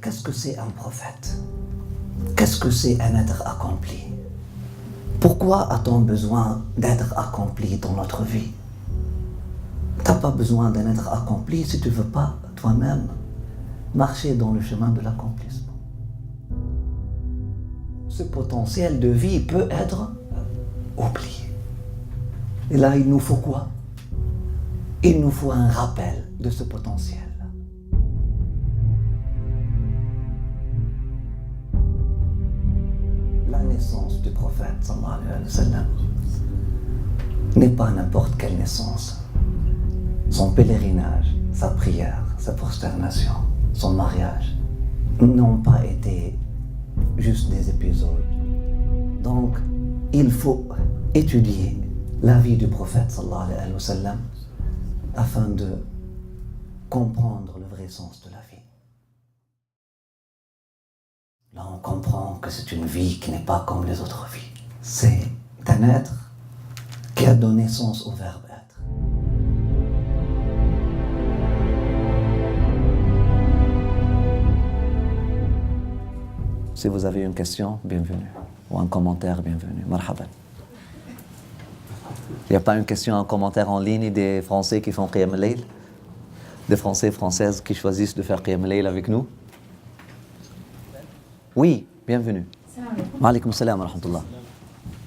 qu'est-ce que c'est un prophète? Qu'est-ce que c'est un être accompli? Pourquoi a-t-on besoin d'être accompli dans notre vie? Tu n'as pas besoin d'un être accompli si tu ne veux pas toi-même marcher dans le chemin de l'accomplissement. Ce potentiel de vie peut être oublié. Et là, il nous faut quoi? Il nous faut un rappel de ce potentiel. La naissance du prophète, sallallahu alayhi wa sallam, n'est pas n'importe quelle naissance. Son pèlerinage, sa prière, sa prosternation, son mariage n'ont pas été juste des épisodes. Donc, il faut étudier la vie du prophète sallallahu alayhi wa sallam afin de comprendre le vrai sens de la vie. Là, on comprend que c'est une vie qui n'est pas comme les autres vies. C'est un être qui a donné sens au verbe être. Si vous avez une question, bienvenue. Ou un commentaire, bienvenue. Marhaban. Il n'y a pas une question, un commentaire en ligne des Français qui font Qiyam al-Layl? Des Français et Françaises qui choisissent de faire Qiyam al-Layl avec nous? Oui, bienvenue. Wa alaykoum salam wa rahmatullah.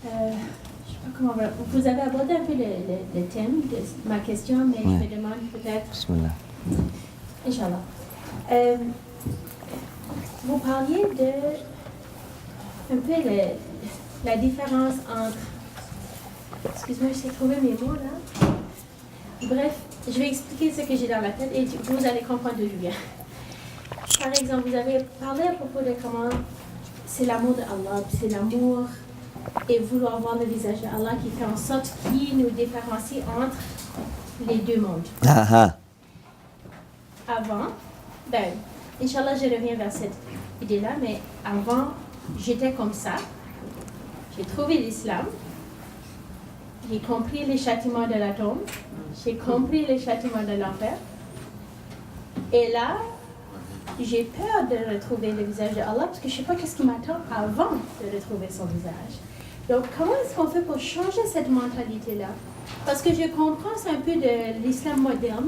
Je sais pas comment vous avez abordé un peu le thème de ma question, mais je me demande peut-être... Bismillah. Inch'Allah. Vous parliez de un peu la différence entre... Excuse-moi, j'essaie de trouver mes mots là. Bref, je vais expliquer ce que j'ai dans la tête et vous allez comprendre d'où je viens. Par exemple, vous avez parlé à propos de comment c'est l'amour d'Allah, c'est l'amour et vouloir voir le visage d'Allah qui fait en sorte qu'il nous différencie entre les deux mondes. Avant, Inch'Allah, je reviens vers cette idée-là, mais avant, j'étais comme ça. J'ai trouvé l'islam, j'ai compris les châtiments de la tombe, j'ai compris les châtiments de l'enfer. Et là, j'ai peur de retrouver le visage d'Allah parce que je ne sais pas ce qui m'attend avant de retrouver son visage. Donc, comment est-ce qu'on fait pour changer cette mentalité-là? Parce que je comprends, c'est un peu de l'islam moderne.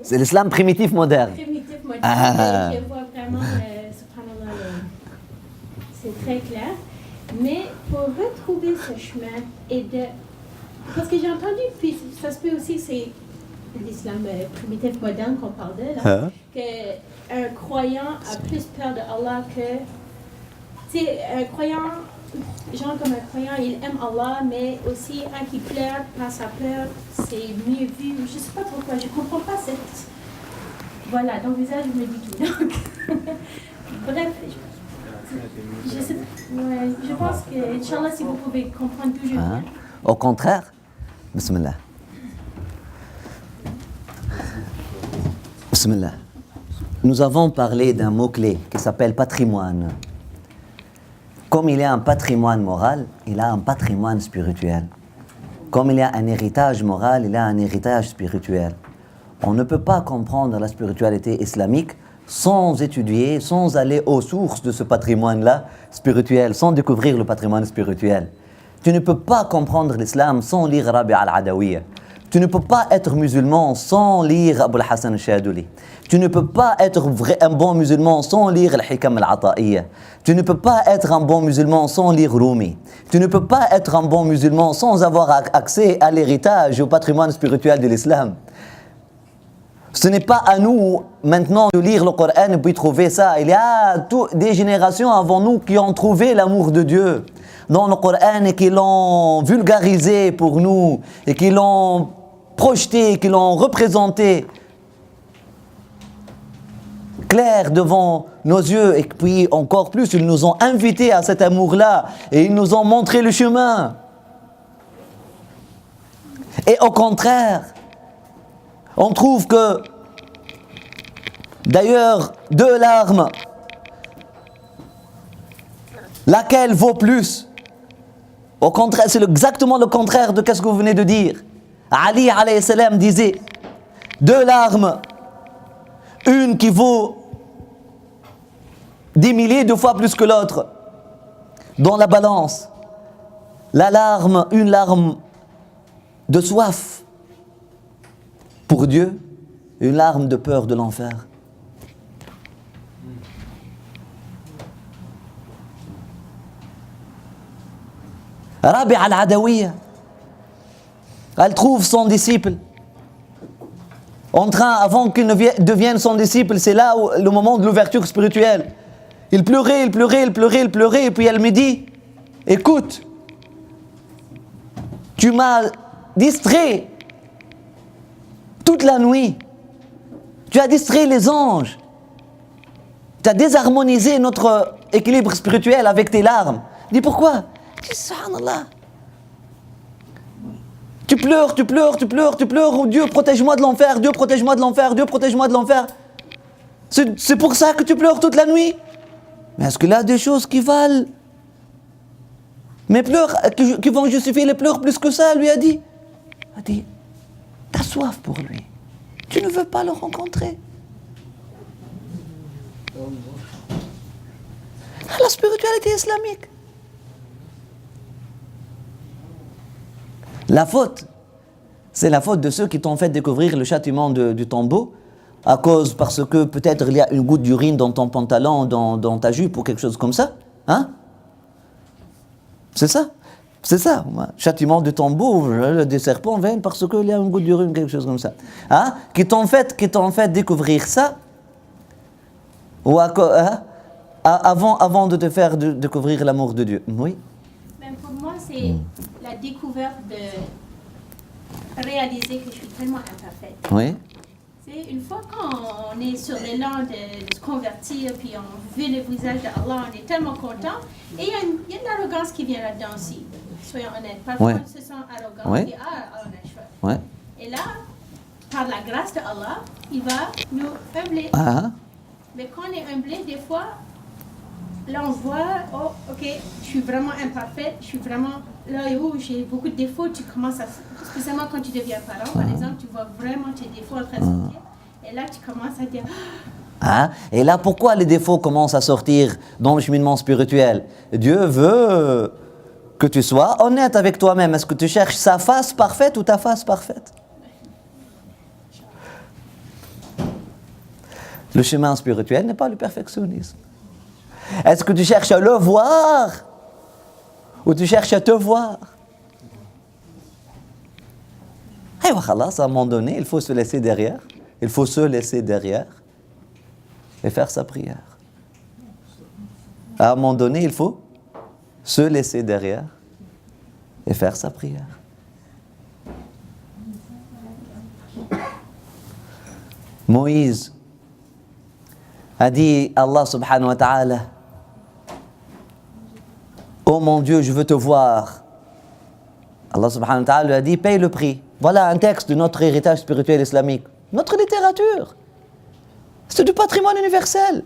C'est l'islam primitif moderne. Primitif moderne. Je vois vraiment, subhanallah, c'est très clair. Mais pour retrouver ce chemin et de... Parce que j'ai entendu, puis ça se peut aussi, c'est l'islam primitif moderne qu'on parle de là, qu'un croyant a plus peur de Allah que... Tu sais, un croyant, genre comme un croyant, il aime Allah, mais aussi un qui pleure par sa peur, c'est mieux vu. Je ne sais pas pourquoi, je ne comprends pas cette... Voilà, donc visage me dit tout. Donc, bref, je pense que, Inch'Allah, si vous pouvez comprendre d'où je viens. Au contraire, Bismillah. Bismillah. Nous avons parlé d'un mot-clé qui s'appelle patrimoine. Comme il y a un patrimoine moral, il y a un patrimoine spirituel. Comme il y a un héritage moral, il y a un héritage spirituel. On ne peut pas comprendre la spiritualité islamique sans étudier, sans aller aux sources de ce patrimoine-là spirituel, sans découvrir le patrimoine spirituel. Tu ne peux pas comprendre l'islam sans lire Rabi' al-Adawiyya. Tu ne peux pas être musulman sans lire Abul Hassan al-Shaduli. Tu ne peux pas être un bon musulman sans lire Al-Hikam al-Ata'iyya. Tu ne peux pas être un bon musulman sans lire Rumi. Tu ne peux pas être un bon musulman sans avoir accès à l'héritage et au patrimoine spirituel de l'islam. Ce n'est pas à nous maintenant de lire le Coran et puis trouver ça. Il y a des générations avant nous qui ont trouvé l'amour de Dieu dans le Coran et qui l'ont vulgarisé pour nous et qui l'ont projeté, qui l'ont représenté clair devant nos yeux. Et puis encore plus, ils nous ont invités à cet amour-là et ils nous ont montré le chemin. Et au contraire, on trouve que, d'ailleurs, deux larmes, laquelle vaut plus? Au contraire, c'est exactement le contraire de ce que vous venez de dire. Ali alayhi salam disait, deux larmes, une qui vaut des milliers de fois plus que l'autre. Dans la balance, une larme de soif pour Dieu, une larme de peur de l'enfer. Rabi'a al-Adawiya, elle trouve son disciple en train, avant qu'il ne devienne son disciple, c'est là où, le moment de l'ouverture spirituelle. Il pleurait, et puis elle me dit, écoute, tu m'as distrait toute la nuit, tu as distrait les anges, tu as désharmonisé notre équilibre spirituel avec tes larmes. Je dis pourquoi? Je dis, subhanallah. Tu pleures, oh Dieu, protège-moi de l'enfer, Dieu, protège-moi de l'enfer, Dieu, protège-moi de l'enfer. C'est pour ça que tu pleures toute la nuit. Mais est-ce qu'il y a des choses qui valent mes pleurs, qui vont justifier les pleurs plus que ça, lui a dit. Il a dit, t'as soif pour lui. Tu ne veux pas le rencontrer. La spiritualité islamique. La faute, c'est la faute de ceux qui t'ont fait découvrir le châtiment du tombeau parce que peut-être il y a une goutte d'urine dans ton pantalon, dans ta jupe ou quelque chose comme ça. Hein? C'est ça. Châtiment du tombeau, des serpents viennent parce qu'il y a une goutte d'urine, quelque chose comme ça. Hein? Qui t'ont fait découvrir ça ou avant de te faire découvrir l'amour de Dieu. Oui. Ben pour moi, c'est la découverte de réaliser que je suis tellement imparfaite. Oui. C'est une fois qu'on est sur l'élan de se convertir, puis on vit le visage d'Allah, on est tellement content. Et il y a une arrogance qui vient là-dedans aussi. Soyons honnêtes. Parfois, on se sent arrogant. On dit, on a choix. Ouais. Et là, par la grâce d'Allah, il va nous humbler. Mais quand on est humblé, des fois, là on voit, oh ok, je suis vraiment imparfaite, je suis vraiment là où j'ai beaucoup de défauts, tu commences à, spécialement quand tu deviens parent, par exemple, tu vois vraiment tes défauts en train de sortir, et là tu commences à dire... Et là, pourquoi les défauts commencent à sortir dans le cheminement spirituel? Dieu veut que tu sois honnête avec toi-même. Est-ce que tu cherches sa face parfaite ou ta face parfaite? Le chemin spirituel n'est pas le perfectionnisme. Est-ce que tu cherches à le voir ou tu cherches à te voir? Et voilà, à un moment donné, il faut se laisser derrière. Il faut se laisser derrière et faire sa prière. À un moment donné, il faut se laisser derrière et faire sa prière. Moïse a dit à Allah subhanahu wa ta'ala, oh mon Dieu, je veux te voir. Allah subhanahu wa ta'ala lui a dit, paye le prix. Voilà un texte de notre héritage spirituel islamique. Notre littérature. C'est du patrimoine universel.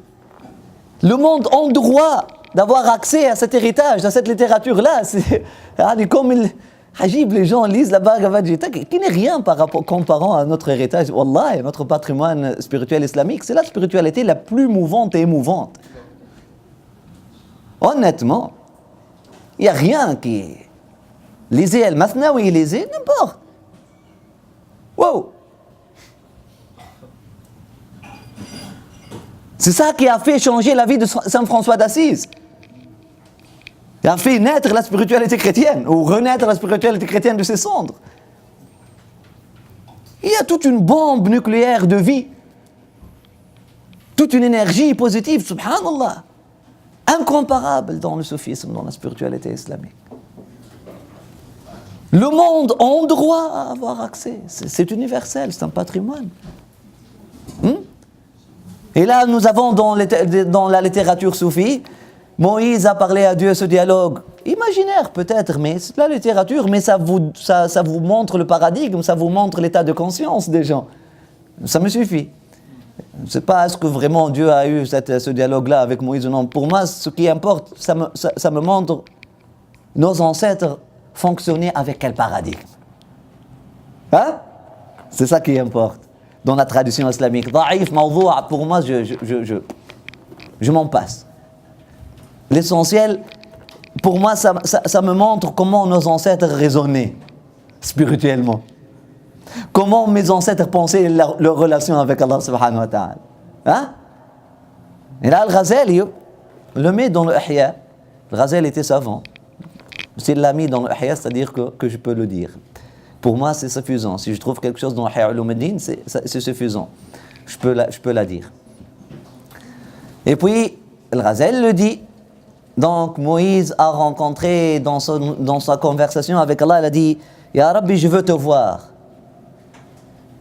Le monde a le droit d'avoir accès à cet héritage, à cette littérature-là. C'est comme les gens lisent la Bhagavad Gita, qui n'est rien comparant à notre héritage, Wallah, à notre patrimoine spirituel islamique. C'est la spiritualité la plus mouvante et émouvante. Honnêtement, il n'y a rien qui... Lisez El-Mathnawi, lisez n'importe. Wow! C'est ça qui a fait changer la vie de Saint François d'Assise. Il a fait naître la spiritualité chrétienne, ou renaître la spiritualité chrétienne de ses cendres. Il y a toute une bombe nucléaire de vie, toute une énergie positive, subhanallah, incomparable dans le soufisme, dans la spiritualité islamique. Le monde a le droit à avoir accès, c'est universel, c'est un patrimoine. Et là, nous avons dans la littérature soufie, Moïse a parlé à Dieu ce dialogue, imaginaire peut-être, mais c'est la littérature, mais ça vous montre le paradigme, ça vous montre l'état de conscience des gens. Ça me suffit. Je ne sais pas est-ce que vraiment Dieu a eu ce dialogue-là avec Moïse ou non. Pour moi, ce qui importe, ça me montre nos ancêtres fonctionner avec quel paradigme. Hein? C'est ça qui importe dans la tradition islamique. Daïf, mawdou', pour moi, je m'en passe. L'essentiel, pour moi, ça me montre comment nos ancêtres raisonnaient spirituellement. Comment mes ancêtres pensaient leur relation avec Allah subhanahu wa ta'ala. Hein? Et là, le Ghazali le met dans le Ihya. Le Ghazali était savant. S'il l'a mis dans le Ihya, c'est-à-dire que je peux le dire. Pour moi, c'est suffisant. Si je trouve quelque chose dans Ihya Ulumuddin, c'est suffisant. Je peux la dire. Et puis, le Ghazali le dit. Donc, Moïse a rencontré dans sa conversation avec Allah, il a dit « Ya Rabbi, je veux te voir ».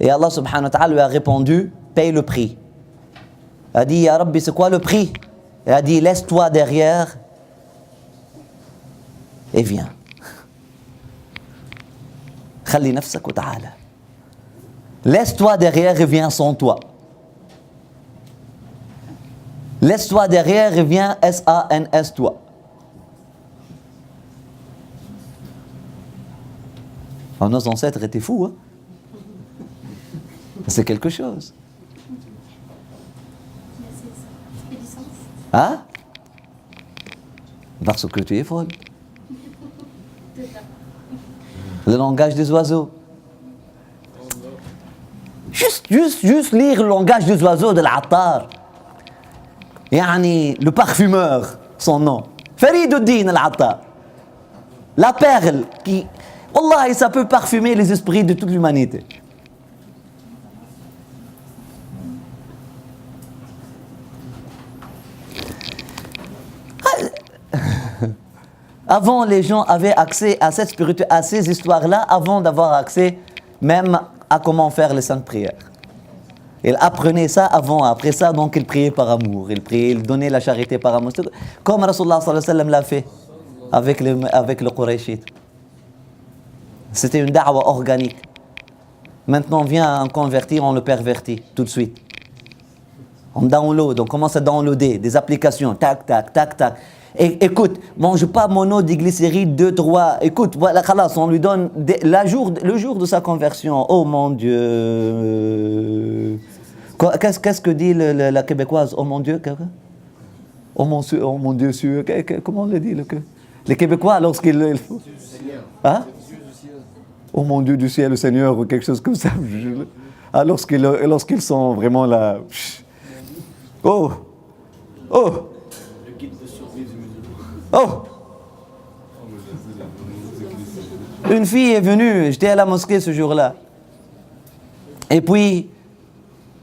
Et Allah subhanahu wa ta'ala lui a répondu « Paye le prix ». Il a dit « Ya Rabbi, c'est quoi le prix ?» Il a dit « Laisse-toi derrière et viens ». Khalli nafsak wa ta'ala. Laisse-toi derrière et viens sans toi. Laisse-toi derrière et viens S-A-N-S toi. Alors, nos ancêtres étaient fous, hein? C'est quelque chose. Hein? Parce que tu es folle. Le langage des oiseaux. Juste lire le langage des oiseaux de l'Attar. Yani, le parfumeur, son nom. Fariduddin al-Attar. La perle qui, Wallah, ça peut parfumer les esprits de toute l'humanité. Avant, les gens avaient accès à cette spiritualité, à ces histoires-là, avant d'avoir accès même à comment faire les saintes prières. Ils apprenaient ça avant, après ça, donc ils priaient par amour, ils donnaient la charité par amour. Comme Rasulullah sallallahu alayhi wa sallam l'a fait avec le Qurayshite. C'était une da'wa organique. Maintenant, on vient en convertir, on le pervertit tout de suite. On download, on commence à downloader des applications, tac, tac, tac, tac. Et écoute, mange pas monoglycéride 2, 3. Écoute, voilà, khalas, on lui donne le jour de sa conversion. Oh mon Dieu. Qu'est-ce que dit la québécoise? Oh mon Dieu. Oh mon Dieu, comment on le dit? Les Québécois, lorsqu'ils. Hein? Oh mon Dieu du ciel, le Seigneur, ou quelque chose comme ça. Lorsqu'ils sont vraiment là. Oh! Oh! Oh! Une fille est venue, j'étais à la mosquée ce jour-là. Et puis,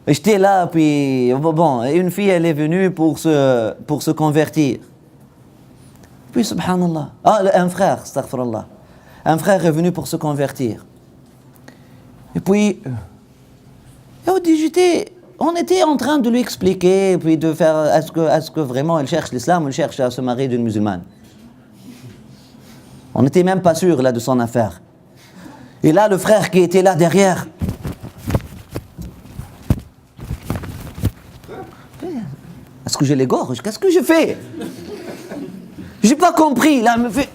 j'étais là, puis, bon, une fille, elle est venue pour se convertir. Puis, subhanallah. Un frère, astaghfirullah. Un frère est venu pour se convertir. Et puis, on était en train de lui expliquer, puis de faire, est-ce que vraiment elle cherche l'islam ou elle cherche à se marier d'une musulmane? On n'était même pas sûr là de son affaire. Et là, le frère qui était là derrière. Est-ce que je l'égorge? Qu'est-ce que je fais? J'ai pas compris, là, il me fait.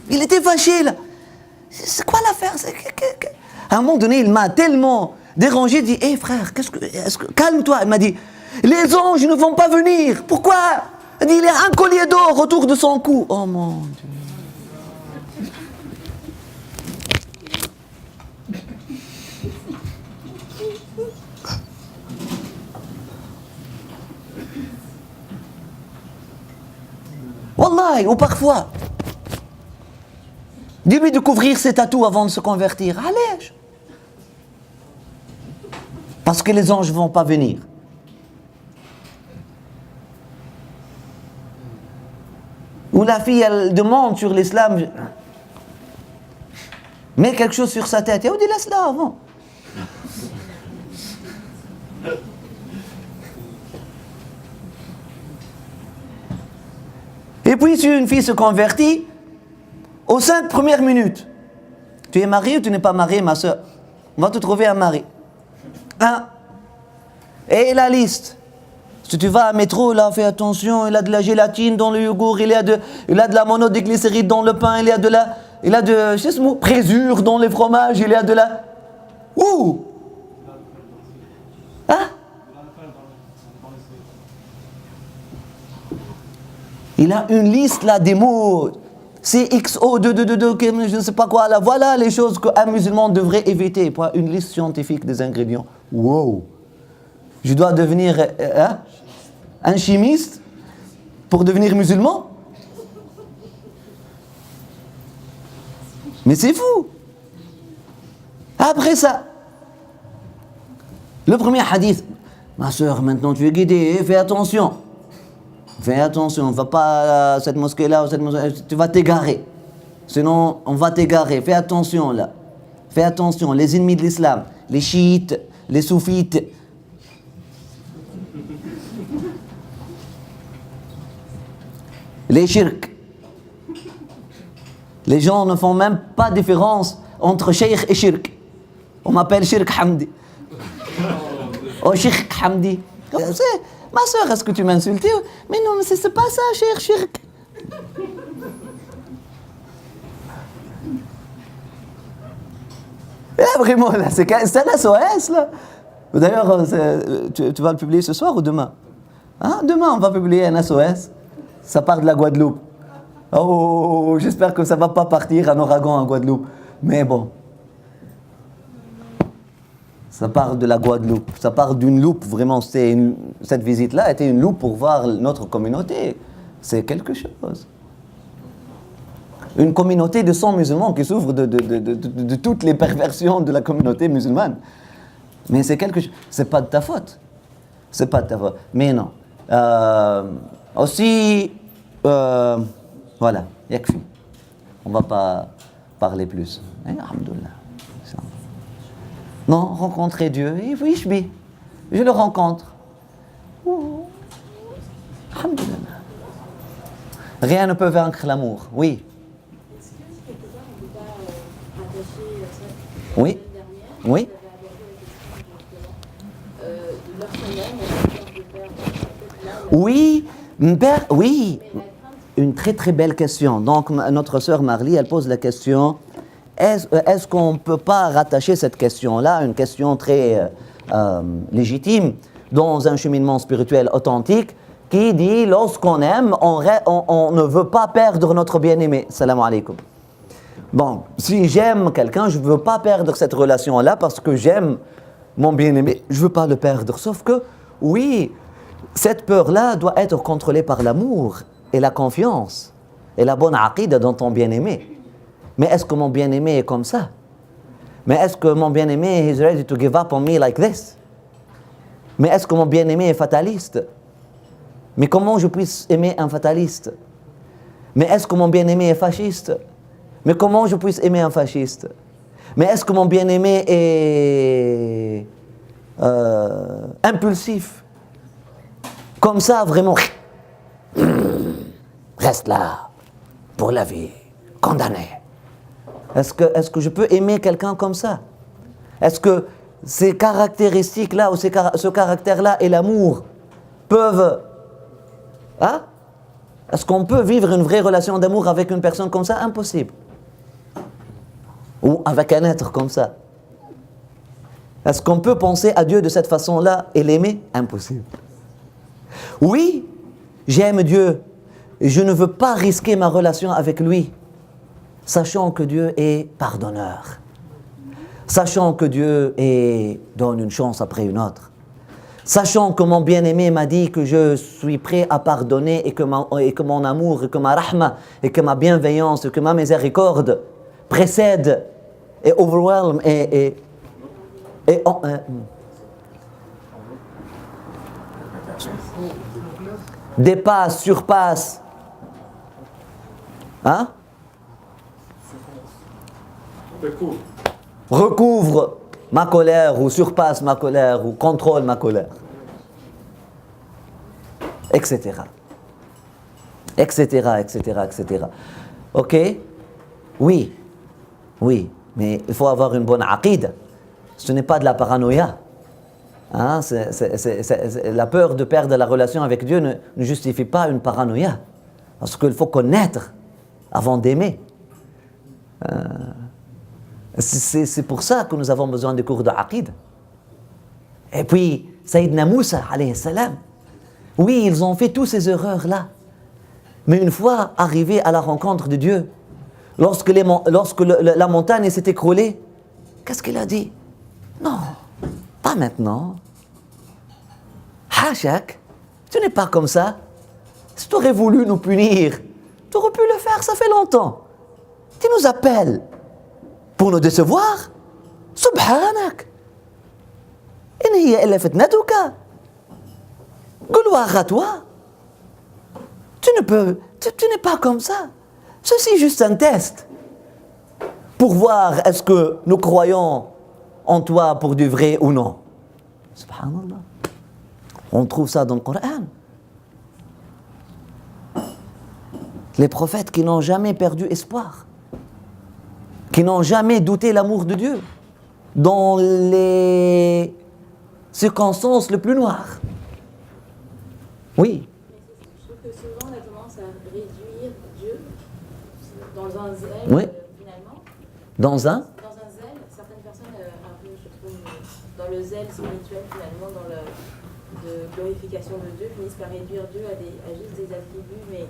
Il était fâché, là. C'est quoi l'affaire? À un moment donné, il m'a tellement dérangé, il dit, hé frère, calme-toi. Il m'a dit, les anges ne vont pas venir. Pourquoi? Il dit, il y a un collier d'or autour de son cou. Oh mon Dieu. Wallahi, ou parfois, dis-lui de couvrir ses tatous avant de se convertir. Allège. Parce que les anges ne vont pas venir. Ou la fille, elle demande sur l'islam, mets quelque chose sur sa tête. Et on dit, laisse-la avant. Et puis, si une fille se convertit, aux 5 premières minutes, tu es marié ou tu n'es pas marié, ma soeur? On va te trouver un mari. Et la liste. Si tu vas à métro, là, fais attention, il a de la gélatine dans le yogourt, il a de la monoglycéride dans le pain, il a de je sais ce mot, présure dans les fromages, il a de la... Ouh! Hein? Il a une liste là des mots. CXO, je ne sais pas quoi. Là, voilà les choses qu'un musulman devrait éviter. Pour une liste scientifique des ingrédients. Wow! Je dois devenir un chimiste pour devenir musulman? Mais c'est fou! Après ça, le premier hadith. Ma soeur, maintenant tu es guidée, fais attention. Fais attention, va pas à cette mosquée-là ou cette mosquée, tu vas t'égarer. Sinon, on va t'égarer. Fais attention là. Fais attention, les ennemis de l'islam, les chiites, les soufites. Les shirk. Les gens ne font même pas différence entre cheikh et shirk. On m'appelle Shirk Hamdi. Oh, Shirk Hamdi. Ma soeur, est-ce que tu m'insultes? Mais non, mais c'est pas ça, cher Shirk. Vraiment, là, c'est un SOS, là. D'ailleurs, tu vas le publier ce soir ou demain? Hein? Demain, on va publier un SOS. Ça part de la Guadeloupe. Oh, j'espère que ça ne va pas partir en ouragan en Guadeloupe. Mais bon. Ça part de la Guadeloupe. Ça part d'une loupe, vraiment. Cette visite-là était une loupe pour voir notre communauté. C'est quelque chose. Une communauté de 100 musulmans qui souffrent de toutes les perversions de la communauté musulmane. Mais c'est quelque chose. C'est pas de ta faute. C'est pas de ta faute. Mais non. Aussi, voilà, yakfi. On va pas parler plus. Alhamdoulilah. Non, rencontrer Dieu. Oui, je le rencontre. Alhamdoulilah. Rien ne peut vaincre l'amour. Oui. Est-ce que quelque part on ne peut pas rattacher ça? Oui. Oui. De leur père, oui, oui. Une très très belle question. Donc notre sœur Marlie, elle pose la question, est-ce qu'on ne peut pas rattacher cette question-là, une question très légitime, dans un cheminement spirituel authentique, qui dit, lorsqu'on aime, on ne veut pas perdre notre bien-aimé. Salam alaikum. Bon, si j'aime quelqu'un, je ne veux pas perdre cette relation-là parce que j'aime mon bien-aimé. Je ne veux pas le perdre. Sauf que, oui, cette peur-là doit être contrôlée par l'amour et la confiance et la bonne aqida dans ton bien-aimé. Mais est-ce que mon bien-aimé est comme ça? Mais est-ce que mon bien-aimé is ready to give up on me like this? Mais est-ce que mon bien-aimé est fataliste? Mais comment je puisse aimer un fataliste? Mais est-ce que mon bien-aimé est fasciste? Mais comment je puisse aimer un fasciste? Mais est-ce que mon bien-aimé est impulsif? Comme ça, vraiment, reste là, pour la vie, condamné. Est-ce que je peux aimer quelqu'un comme ça? Est-ce que ces caractéristiques-là, ou ce caractère-là et l'amour peuvent... Hein? Est-ce qu'on peut vivre une vraie relation d'amour avec une personne comme ça? Impossible. Ou avec un être comme ça. Est-ce qu'on peut penser à Dieu de cette façon-là et l'aimer? Impossible. Oui, j'aime Dieu. Je ne veux pas risquer ma relation avec lui, sachant que Dieu est pardonneur. Sachant que Dieu donne une chance après une autre. Sachant que mon bien-aimé m'a dit que je suis prêt à pardonner et que mon amour, et que ma rahma, et que ma bienveillance, et que ma miséricorde précède et overwhelm dépasse, surpasse, hein? Recouvre ma colère ou surpasse ma colère ou contrôle ma colère, etc. etc., etc., etc. Ok? Oui, mais il faut avoir une bonne aqida. Ce n'est pas de la paranoïa. Hein? La peur de perdre la relation avec Dieu ne justifie pas une paranoïa. Parce qu'il faut connaître avant d'aimer. C'est pour ça que nous avons besoin de cours de aqida. Et puis, Sayyidina Moussa, alayhi salam, oui, ils ont fait toutes ces erreurs-là. Mais une fois arrivé à la rencontre de Dieu, lorsque la montagne s'est écroulée, qu'est-ce qu'il a dit? Non, pas maintenant. Hachak, tu n'es pas comme ça. Si tu aurais voulu nous punir, tu aurais pu le faire, ça fait longtemps. Tu nous appelles pour nous décevoir? Subhanak. In hiya illa fitnatuka. Gloire à toi. Tu n'es pas comme ça. Ceci est juste un test pour voir est-ce que nous croyons en toi pour du vrai ou non. Subhanallah. On trouve ça dans le Coran. Les prophètes qui n'ont jamais perdu espoir, qui n'ont jamais douté l'amour de Dieu, dans les circonstances les plus noires. Oui. Je trouve que souvent on a tendance à réduire Dieu dans un zèle, Oui. Finalement. Dans un Dans un zèle, certaines personnes, un peu, je trouve, dans le zèle spirituel, finalement, dans le de glorification de Dieu, finissent par réduire Dieu à juste des attributs, mais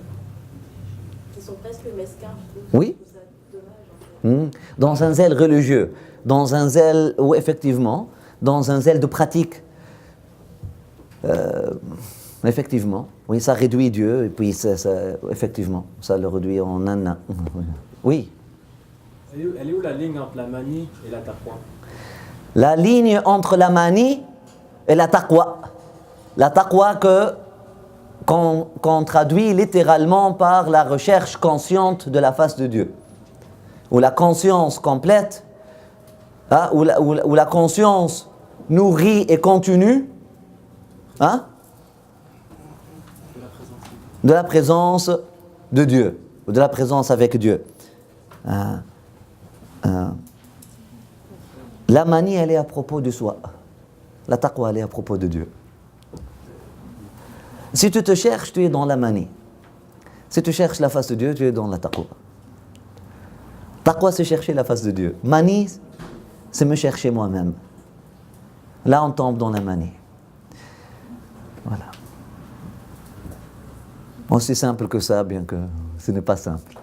qui sont presque mesquins, je trouve. Oui. Je trouve ça dommage, en fait. Dans un zèle religieux, dans un zèle, oui, effectivement, dans un zèle de pratique. Effectivement, oui, ça réduit Dieu, et puis effectivement, ça le réduit en un. Oui. Elle est où la ligne entre la manie et la taqwa? La ligne entre la manie et la taqwa. La taqwa qu'on traduit littéralement par la recherche consciente de la face de Dieu. Ou la conscience complète, hein, ou la conscience nourrie et continue, hein, de la présence de Dieu, ou de la présence avec Dieu. La manie, elle est à propos de soi. La taqwa, elle est à propos de Dieu. Si tu te cherches, tu es dans la manie. Si tu cherches la face de Dieu, tu es dans la taqwa. Taqwa, c'est chercher la face de Dieu. Manie, c'est me chercher moi-même. Là, on tombe dans la manie. Voilà. Aussi simple que ça, bien que ce n'est pas simple.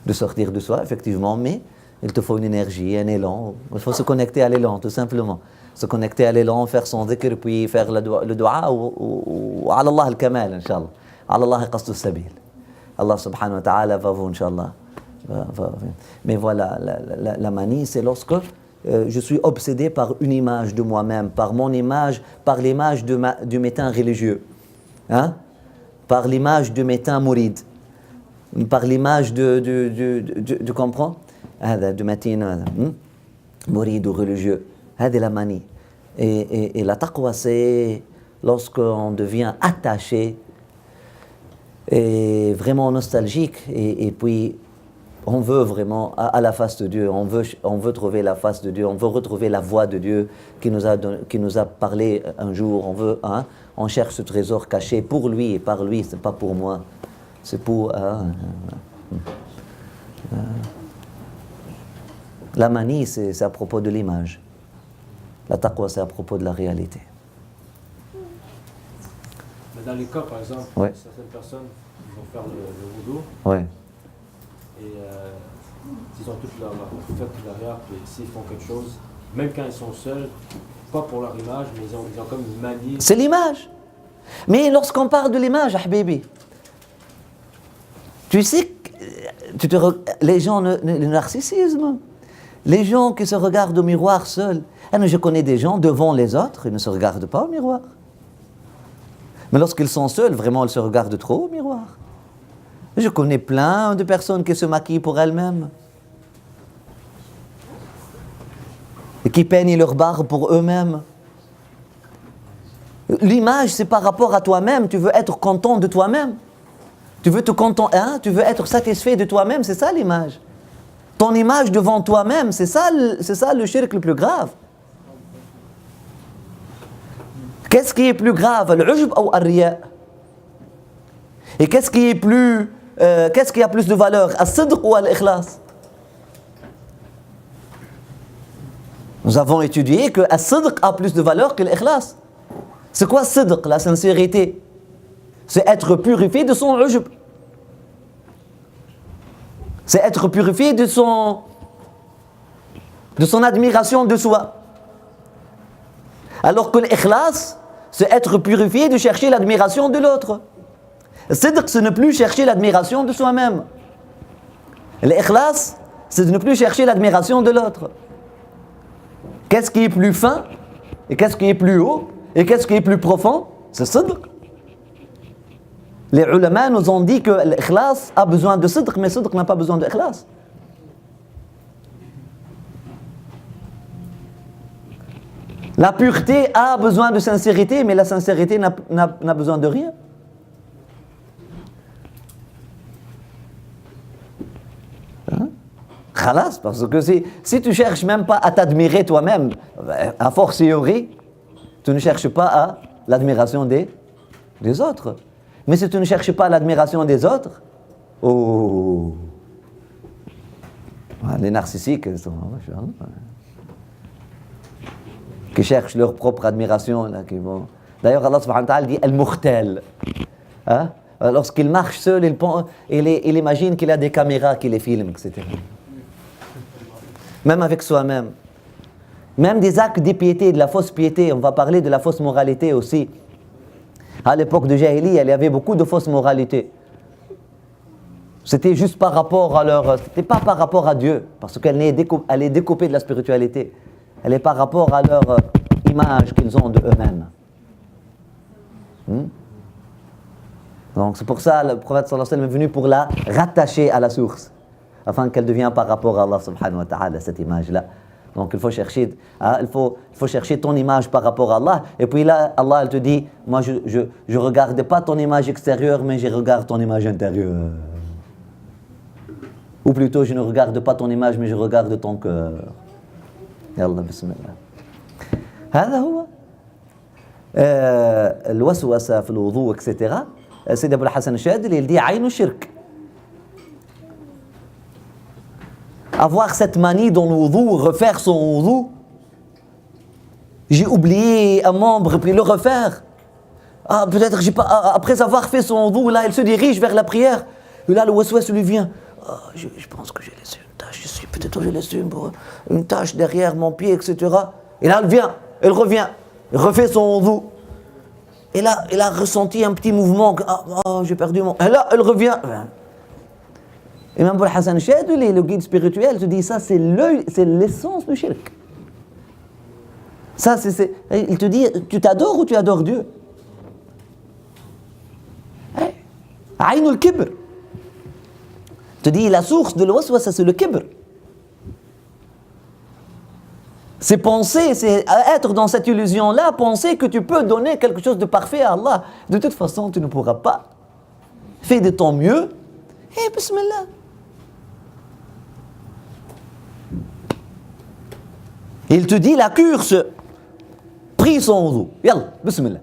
De sortir de soi, effectivement, mais il te faut une énergie, un élan. Il faut se connecter à l'élan, tout simplement. Se connecter à l'élan, faire son dhikr, puis faire le dua, ou ala Allah al-kamal, Inch'Allah. Ala Allah qasdu sabil. Allah subhanahu wa ta'ala va vous, Inch'Allah. Mais voilà, la manie, c'est lorsque je suis obsédé par une image de moi-même, par mon image, par l'image de mes temps religieux, hein? Par l'image de mes temps mourides, par l'image de comprends? De matin mouride ou religieux. C'est la manie. Et la taqwa, c'est lorsqu'on devient attaché et vraiment nostalgique, et puis on veut vraiment à la face de Dieu, on veut trouver la face de Dieu, on veut retrouver la voix de Dieu qui nous a parlé un jour, on cherche ce trésor caché pour lui et par lui, c'est pas pour moi, c'est pour... La manie, c'est à propos de l'image. La taqwa, c'est à propos de la réalité. Mais dans les cas, par exemple, ouais. Certaines personnes vont faire le wudu. Ouais. Et s'ils ont toute fait derrière, puis s'ils font quelque chose, même quand ils sont seuls, pas pour leur image, mais ils ont comme une manie. C'est l'image. Mais lorsqu'on parle de l'image, Habibi, tu sais que les gens, le narcissisme, les gens qui se regardent au miroir seuls. Je connais des gens devant les autres, ils ne se regardent pas au miroir. Mais lorsqu'ils sont seuls, vraiment, ils se regardent trop au miroir. Je connais plein de personnes qui se maquillent pour elles-mêmes. Et qui peignent leur barbe pour eux-mêmes. L'image, c'est par rapport à toi-même. Tu veux être content de toi-même. Tu veux te contenter, tu veux être satisfait de toi-même, c'est ça l'image. Ton image devant toi-même, c'est ça le shirk le plus grave. Qu'est-ce qui est plus grave, al-ujb ou al-riya? Et qu'est-ce qui a plus de valeur, as-sidq ou al-ikhlas? Nous avons étudié que as-sidq a plus de valeur que l'ikhlas. C'est quoi as-sidq, la sincérité? C'est être purifié de son ujb. C'est être purifié de son admiration de soi. Alors que l'ikhlas, c'est être purifié de chercher l'admiration de l'autre. Sidq, c'est ne plus chercher l'admiration de soi-même. L'ikhlas, c'est de ne plus chercher l'admiration de l'autre. Qu'est-ce qui est plus fin? Et qu'est-ce qui est plus haut? Et qu'est-ce qui est plus profond? C'est sidq. Les ulama nous ont dit que l'ikhlas a besoin de sidq, mais sidq n'a pas besoin d'ikhlas. La pureté a besoin de sincérité, mais la sincérité n'a besoin de rien. Khalas, parce que si tu ne cherches même pas à t'admirer toi-même, a fortiori, tu ne cherches pas à l'admiration des autres. Mais si tu ne cherches pas l'admiration des autres, oh, les narcissiques qui cherchent leur propre admiration. Là, qui vont... D'ailleurs, Allah subhanahu wa ta'ala dit Al-Mukhtal. Hein? Lorsqu'il marche seul, il imagine qu'il a des caméras qui les filment, etc. Même avec soi-même. Même des actes d'impiété, de la fausse piété. On va parler de la fausse moralité aussi. À l'époque de Jahiliya, il y avait beaucoup de fausses moralités. C'était juste par rapport à leur... C'était pas par rapport à Dieu, parce qu'elle est découpée de la spiritualité. Elle est par rapport à leur image qu'ils ont de eux-mêmes. Donc c'est pour ça que le prophète sallallahu alayhi wa sallam est venu pour la rattacher à la source, afin qu'elle devienne par rapport à Allah subhanahu wa ta'ala, cette image-là. Donc il faut chercher ton image par rapport à Allah. Et puis là, Allah elle te dit, moi je ne regarde pas ton image extérieure, mais je regarde ton image intérieure. Ou plutôt, je ne regarde pas ton image, mais je regarde ton cœur. Yallah, bismillah. هذا هو الوسوسة في الوضوء etc. Sidi Abul Hassan al-Shadili, il dit عين الشرك. Avoir cette manie dans le wudu, refaire son wudu. J'ai oublié un membre, puis le refaire. Ah, peut-être j'ai pas. Après avoir fait son wudu, là, il se dirige vers la prière. Et là, le waswas lui vient. Ah, je pense que j'ai laissé une tâche. Peut-être j'ai laissé une tâche derrière mon pied, etc. Et là, elle revient. Il refait son wudu. Et là, il a ressenti un petit mouvement. Ah, j'ai perdu mon. Et là, elle revient. Et même pour Hassan Shadili, le guide spirituel, te dit ça, c'est l'essence du shirk. Ça, il te dit, tu t'adores ou tu adores Dieu? Aïn al-kibr. Te dit, la source de l'waswasa, c'est le kibr. C'est penser, c'est être dans cette illusion-là, penser que tu peux donner quelque chose de parfait à Allah. De toute façon, tu ne pourras pas. Fais de ton mieux et bismillah. Il te dit la cure, prie son wudu. Yallah, bismillah.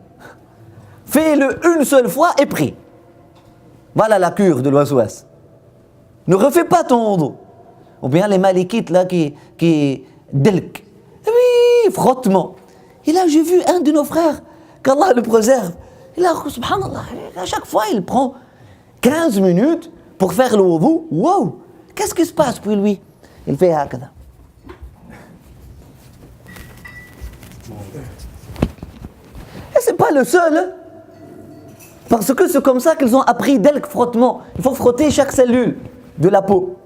Fais-le une seule fois et prie. Voilà la cure de l'waswas. Ne refais pas ton wudu. Ou bien les malikites là qui delk. Oui, frottement. Et là, j'ai vu un de nos frères, qu'Allah le préserve. Et là, subhanallah, à chaque fois, il prend 15 minutes pour faire le wudu. Wow! Qu'est-ce qui se passe pour lui? Il fait hakada. Et c'est pas le seul, hein? Parce que c'est comme ça qu'ils ont appris dès le frottement. Il faut frotter chaque cellule de la peau.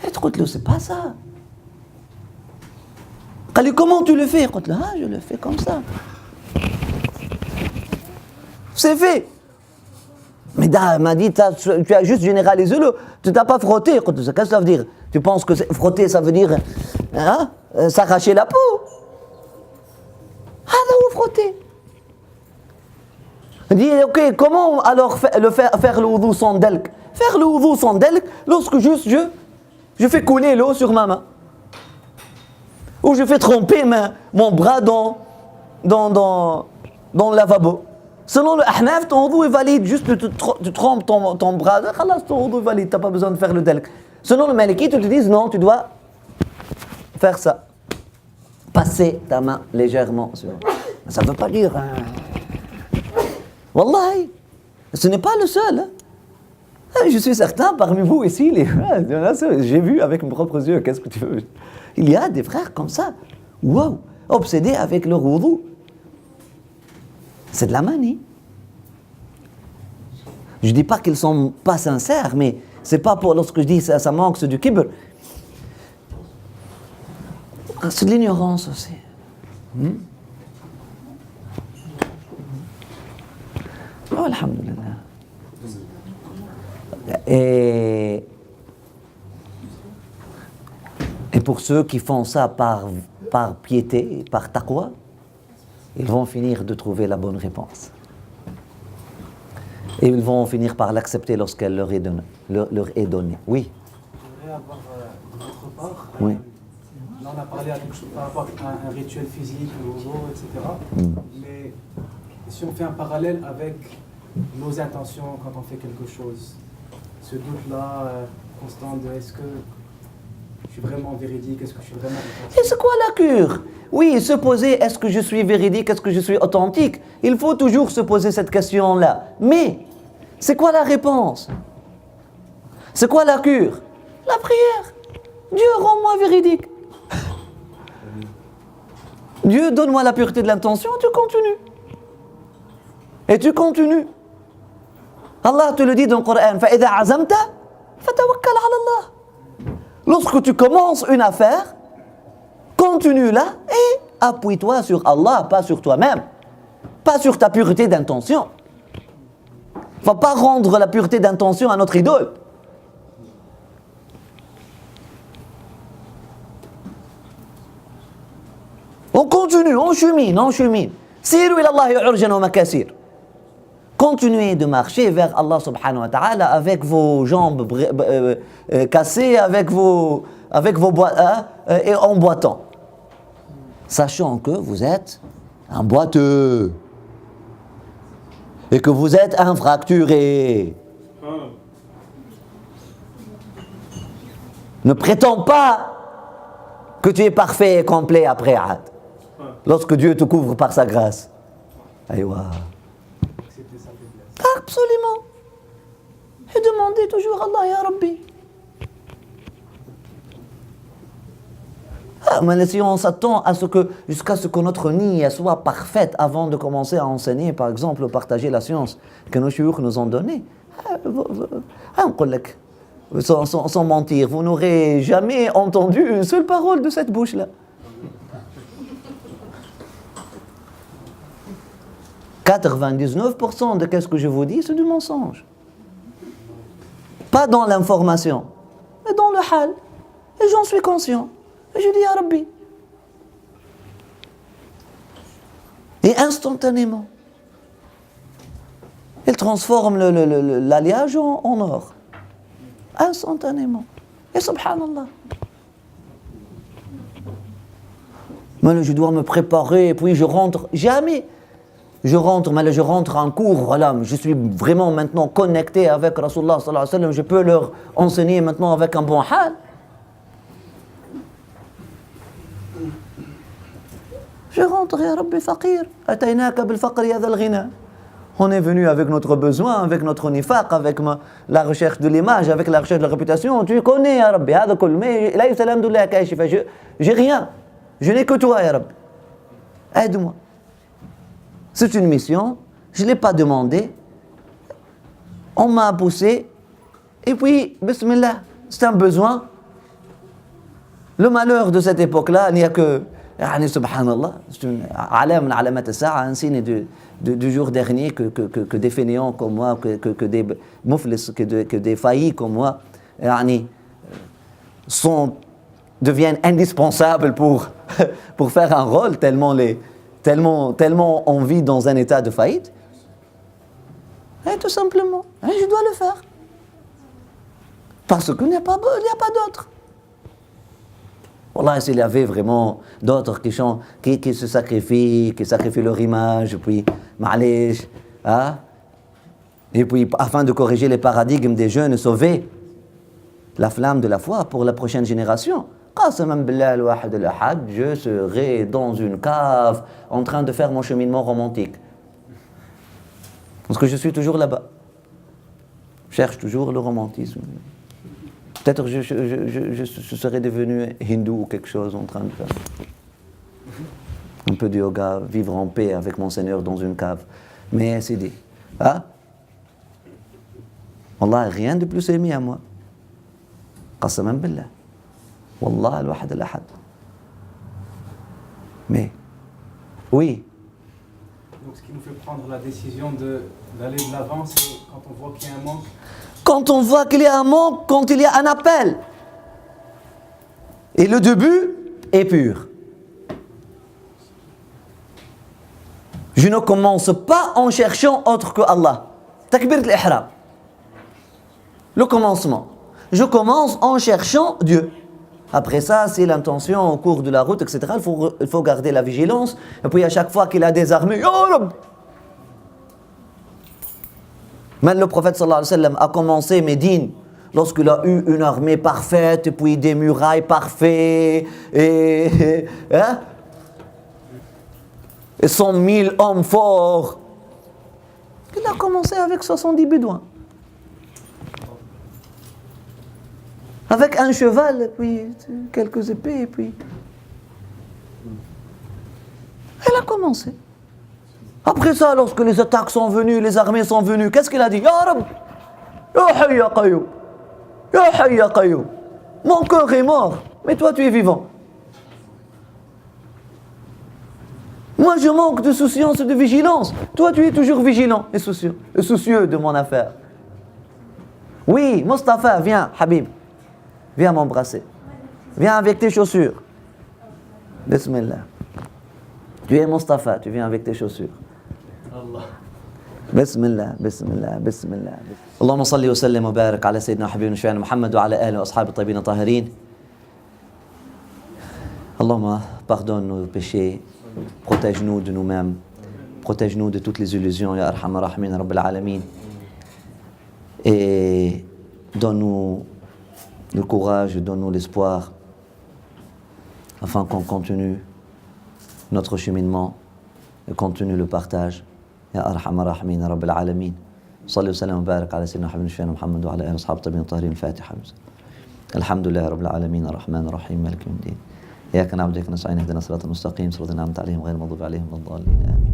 Et écoute-le, c'est pas ça. Comment tu le fais? Je le fais comme ça. C'est fait. Mais il m'a dit, tu as juste généralisé le. Tu n'as pas frotté. Qu'est-ce que ça veut dire? Tu penses que frotter, ça veut dire s'arracher la peau? Ah non, frotter. Il dit, ok, comment alors faire le wudu sans delk? Faire le wudu sans delk lorsque juste je fais couler l'eau sur ma main. Ou je fais tremper mon bras dans le lavabo. Selon le Ahnaf, ton wudu est valide. Juste tu trempes ton bras. Khalas, ton wudu est valide. Tu n'as pas besoin de faire le delk. Selon le Maliki, ils te disent non, tu dois faire ça. Passer ta main légèrement sur. Ça ne veut pas dire. Wallahi, ce n'est pas le seul. Ah, je suis certain, parmi vous ici, j'ai vu avec mes propres yeux, qu'est-ce que tu veux? Il y a des frères comme ça, wow, obsédés avec leur wudu. C'est de la manie. Je ne dis pas qu'ils ne sont pas sincères, mais c'est pas pour, lorsque je dis ça manque, c'est du kibr. C'est de l'ignorance aussi. Oh, alhamdulillah. Et pour ceux qui font ça par piété, par taqwa, ils vont finir de trouver la bonne réponse. Et ils vont finir par l'accepter lorsqu'elle leur est donnée. Oui. Je voudrais avoir de votre part. Oui. Là, on a parlé par rapport à un rituel physique, le wudu, etc. Mais si on fait un parallèle avec nos intentions quand on fait quelque chose, ce doute-là constant de est-ce que je suis vraiment véridique, est-ce que je suis vraiment authentique? Et c'est quoi la cure? Oui, se poser, est-ce que je suis véridique, est-ce que je suis authentique? Il faut toujours se poser cette question-là. Mais, c'est quoi la réponse? C'est quoi la cure? La prière. Dieu, rends-moi véridique. Dieu, donne-moi la pureté de l'intention, tu continues. Et tu continues. Allah te le dit dans le Coran, فَإِذَا عَزَمْتَ فَتَوَكَّلْ عَلَى اللَّهِ. Lorsque tu commences une affaire, continue là et appuie-toi sur Allah, pas sur toi-même, pas sur ta pureté d'intention. Il ne faut pas rendre la pureté d'intention à notre idole. On continue, on chemine. Siru ila Allahi urjan wa makasir. Continuez de marcher vers Allah subhanahu wa ta'ala avec vos jambes cassées, avec vos et en boitant. Sachant que vous êtes un boiteux et que vous êtes un fracturé. Ne prétends pas que tu es parfait et complet après Had. Lorsque Dieu te couvre par sa grâce. Aïwa. Absolument. Et demandez toujours Allah, Ya Rabbi. Mais si on s'attend à jusqu'à ce que notre niyya soit parfaite avant de commencer à enseigner, par exemple, ou partager la science que nos chouyouk nous ont donnée, sans mentir, vous n'aurez jamais entendu une seule parole de cette bouche-là. 99% de ce que je vous dis, c'est du mensonge. Pas dans l'information, mais dans le hal. Et j'en suis conscient. Et je dis à Rabbi. Et instantanément, il transforme l'alliage en or. Instantanément. Et subhanallah. Mais je dois me préparer, puis je rentre. Jamais. Je rentre en cours, voilà, je suis vraiment maintenant connecté avec Rasulullah sallallahu alayhi wa sallam, je peux leur enseigner maintenant avec un bon hal. Je rentre, ya Rabbi faqir, ataynaka bil faqr ya dhal ghina. On est venu avec notre besoin, avec notre nifaq, avec la recherche de l'image, avec la recherche de la réputation. Tu connais, ya Rabbi, hada kul, mais la yusalam dullah kaishifa, j'ai rien, je n'ai que toi, ya Rabbi. Aide-moi. C'est une mission, je ne l'ai pas demandé, on m'a poussé, et puis, bismillah, c'est un besoin. Le malheur de cette époque-là, il n'y a que, subhanallah, c'est un signe du jour dernier que des fainéants comme moi, que des mouflis, que des faillis comme moi, deviennent indispensables pour faire un rôle, tellement on vit dans un état de faillite. Et tout simplement, je dois le faire. Parce qu'il n'y a pas d'autre. Wallah, s'il y avait vraiment d'autres qui se sacrifient, qui sacrifient leur image, puis ma'alish, et puis afin de corriger les paradigmes des jeunes, sauver la flamme de la foi pour la prochaine génération. Qasaman billah al-wahid al-ahad, je serai dans une cave en train de faire mon cheminement romantique. Parce que je suis toujours là-bas. cherche toujours le romantisme. Peut-être que je serais devenu hindou ou quelque chose en train de faire un peu de yoga, vivre en paix avec mon Seigneur dans une cave. Mais c'est dit. Hein? Wallah, rien de plus aimé à moi. Qasaman billah. Wallah, al-wahad al-ahad. Mais, oui. Donc ce qui nous fait prendre la décision d'aller de l'avant, c'est quand on voit qu'il y a un manque. Quand on voit qu'il y a un manque, quand il y a un appel. Et le début est pur. Je ne commence pas en cherchant autre que Allah. Takbir al-ihram. Le commencement. Je commence en cherchant Dieu. Après ça, c'est l'intention au cours de la route, etc. Il faut garder la vigilance. Et puis à chaque fois qu'il a des armées, oh Rabbi. Même le prophète sallallahu alayhi wa sallam a commencé Médine lorsqu'il a eu une armée parfaite, et puis des murailles parfaites, et 100 000 hommes forts. Il a commencé avec 70 bédouins. Avec un cheval, et puis quelques épées, et puis... Il a commencé. Après ça, lorsque les attaques sont venues, les armées sont venues, qu'est-ce qu'il a dit? Ya Rab, Ya Hayy Ya Qayyum, Ya Hayy Ya Qayyum. Mon corps est mort, mais toi tu es vivant. Moi je manque de souciance et de vigilance. Toi tu es toujours vigilant et soucieux de mon affaire. Oui, Mustafa, viens, Habib. Viens m'embrasser. Viens avec tes chaussures. Bismillah. Tu es Mustafa, tu viens avec tes chaussures. Allah. بسم الله بسم الله بسم الله اللهم صل وسلم وبارك على سيدنا وحبيبنا وشفيعنا محمد وعلى آله وأصحابه الطيبين الطاهرين. اللهم pardonne nos péchés, protège-nous de nous-mêmes, protège-nous de toutes les illusions, ya Arhamar Rahimin, Rabbil Alamin, et donne-nous le courage, donne-nous l'espoir, afin qu'on continue notre cheminement et continue le partage. يا أرحم الراحمين رب العالمين صلي وسلم وبارك على سيدنا حبيبنا شفيعنا محمد وعلى آله وأصحابه الطيبين الطاهرين. الفاتحة. الحمد لله رب العالمين الرحمن الرحيم مالك يوم الدين إياك نعبد وإياك نستعين اهدنا الصراط المستقيم صراط الذين أنعمت عليهم غير المغضوب عليهم ولا الضالين آمين.